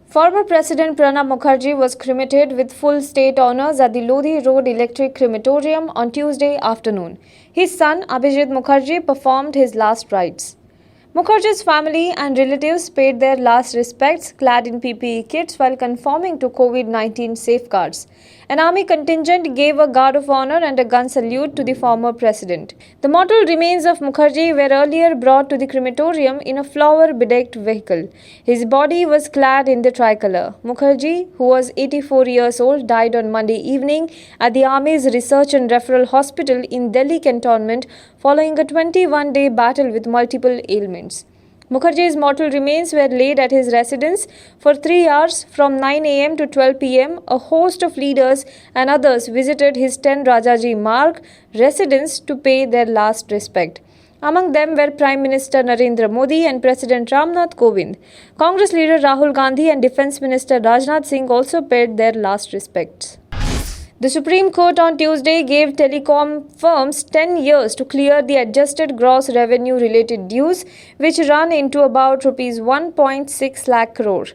Former President Pranab Mukherjee was cremated with full state honours at the Lodhi Road Electric Crematorium on Tuesday afternoon. His son, Abhijit Mukherjee, performed his last rites. Mukherjee's family and relatives paid their last respects clad in PPE kits while conforming to COVID-19 safeguards. An army contingent gave a guard of honor and a gun salute to the former president. The mortal remains of Mukherjee were earlier brought to the crematorium in a flower-bedecked vehicle. His body was clad in the tricolour. Mukherjee, who was 84 years old, died on Monday evening at the Army's Research and Referral Hospital in Delhi Cantonment following a 21-day battle with multiple ailments. Mukherjee's mortal remains were laid at his residence for 3 hours from 9 am to 12 pm. A host of leaders and others visited his 10 Rajaji Marg residence to pay their last respect. Among them were Prime Minister Narendra Modi and President Ramnath Kovind. Congress leader Rahul Gandhi and Defence Minister Rajnath Singh also paid their last respects. The Supreme Court on Tuesday gave telecom firms 10 years to clear the adjusted gross revenue related dues, which run into about Rs 1.6 lakh crore.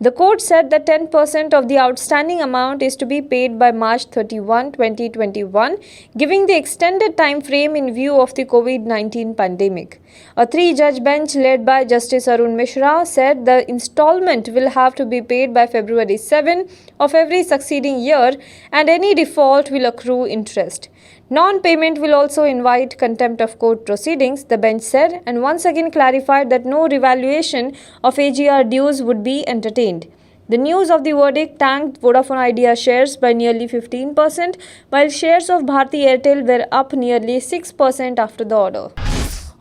The court said that 10% of the outstanding amount is to be paid by March 31, 2021, giving the extended time frame in view of the COVID-19 pandemic. A 3-judge bench led by Justice Arun Mishra said the installment will have to be paid by February 7 of every succeeding year, and any default will accrue interest. Non-payment will also invite contempt of court proceedings, the bench said, and once again clarified that no revaluation of AGR dues would be entertained. The news of the verdict tanked Vodafone Idea shares by nearly 15%, while shares of Bharti Airtel were up nearly 6% after the order.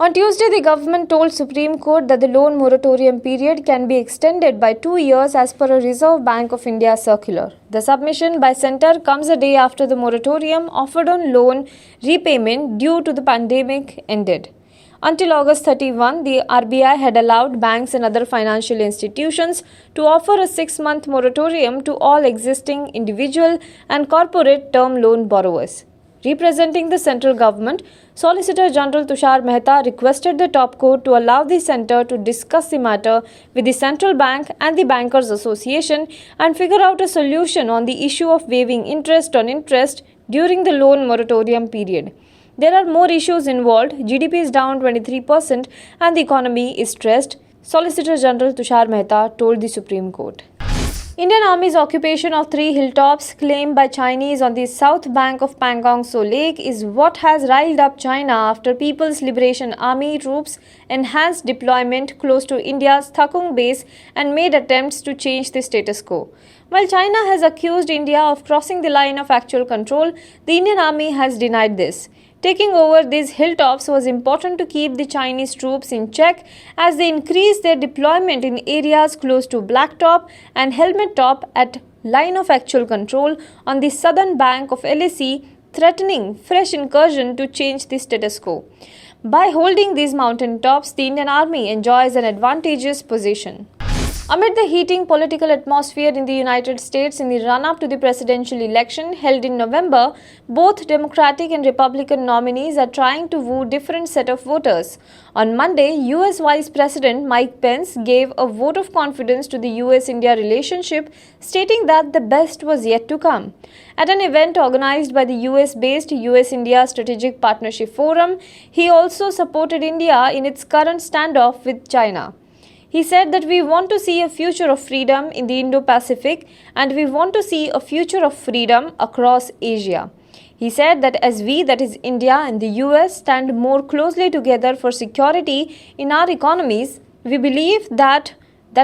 On Tuesday, the government told Supreme Court that the loan moratorium period can be extended by 2 years as per a Reserve Bank of India circular. The submission by Centre comes a day after the moratorium offered on loan repayment due to the pandemic ended. Until August 31, the RBI had allowed banks and other financial institutions to offer a 6-month moratorium to all existing individual and corporate term loan borrowers. Representing the central government, Solicitor General Tushar Mehta requested the top court to allow the centre to discuss the matter with the central bank and the Bankers Association and figure out a solution on the issue of waiving interest on interest during the loan moratorium period. There are more issues involved. GDP is down 23% and the economy is stressed, Solicitor General Tushar Mehta told the Supreme Court. Indian Army's occupation of 3 hilltops claimed by Chinese on the south bank of Pangong Tso Lake is what has riled up China after People's Liberation Army troops enhanced deployment close to India's Thakung base and made attempts to change the status quo. While China has accused India of crossing the line of actual control, the Indian Army has denied this. Taking over these hilltops was important to keep the Chinese troops in check as they increased their deployment in areas close to Blacktop and Helmet Top at line of actual control on the southern bank of LAC, threatening fresh incursion to change the status quo. By holding these mountain tops, the Indian Army enjoys an advantageous position. Amid the heating political atmosphere in the United States in the run-up to the presidential election held in November, both Democratic and Republican nominees are trying to woo different set of voters. On Monday, US Vice President Mike Pence gave a vote of confidence to the US-India relationship, stating that the best was yet to come. At an event organized by the US-based US-India Strategic Partnership Forum, he also supported India in its current standoff with China. He said that we want to see a future of freedom in the Indo-Pacific and we want to see a future of freedom across Asia. He said that as we, that is India and the US, stand more closely together for security in our economies, we believe that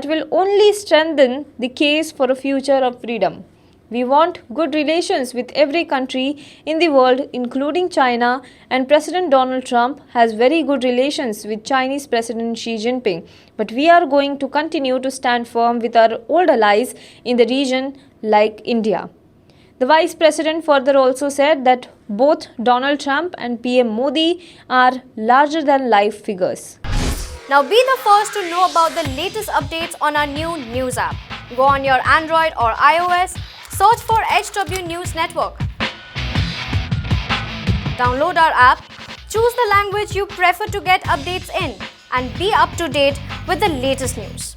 will only strengthen the case for a future of freedom. We want good relations with every country in the world, including China, and President Donald Trump has very good relations with Chinese President Xi Jinping. But we are going to continue to stand firm with our old allies in the region like India. The Vice President further also said that both Donald Trump and PM Modi are larger-than-life figures. Now be the first to know about the latest updates on our new news app. Go on your Android or iOS. Search for HW News Network. Download our app, choose the language you prefer to get updates in, and be up to date with the latest news.